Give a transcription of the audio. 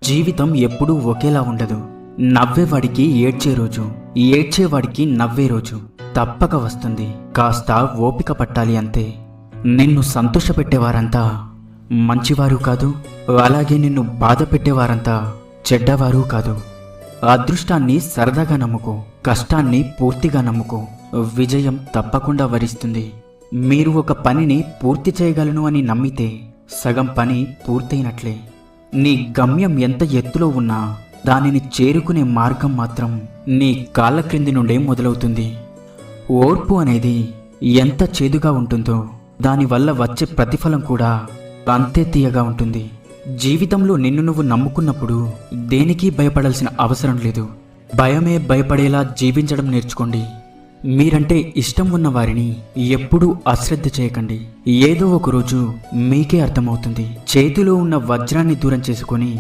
జీవితం ఎప్పుడూ ఒకేలా ఉండదు. నవ్వేవాడికి ఏడ్చే రోజు, ఏడ్చేవాడికి నవ్వే రోజు తప్పక వస్తుంది. కాస్త ఓపిక పట్టాలి అంతే. నిన్ను సంతోషపెట్టేవారంతా మంచివారు కాదు, అలాగే నిన్ను బాధ పెట్టేవారంతా చెడ్డవారు కాదు. అదృష్టాన్ని సరదాగా నమ్ముకో, కష్టాన్ని పూర్తిగా నమ్ముకో. విజయం తప్పకుండా వరిస్తుంది. మీరు ఒక పనిని పూర్తి చేయగలను అని నమ్మితే సగం పని పూర్తయినట్లే. నీ గమ్యం ఎంత ఎత్తులో ఉన్నా దానిని చేరుకునే మార్గం మాత్రం నీ కాళ్ళ క్రింది నుండే మొదలవుతుంది. ఓర్పు అనేది ఎంత చేదుగా ఉంటుందో దానివల్ల వచ్చే ప్రతిఫలం కూడా అంతే తీయగా ఉంటుంది. జీవితంలో నిన్ను నువ్వు నమ్ముకున్నప్పుడు దేనికి భయపడాల్సిన అవసరం లేదు. భయమే భయపడేలా జీవించడం నేర్చుకోండి. మీరంటే ఇష్టం ఉన్న వారిని ఎప్పుడూ అశ్రద్ధ చేయకండి. ఏదో ఒక రోజు మీకే అర్థమవుతుంది. చేతిలో ఉన్న వజ్రాన్ని దూరం చేసుకొని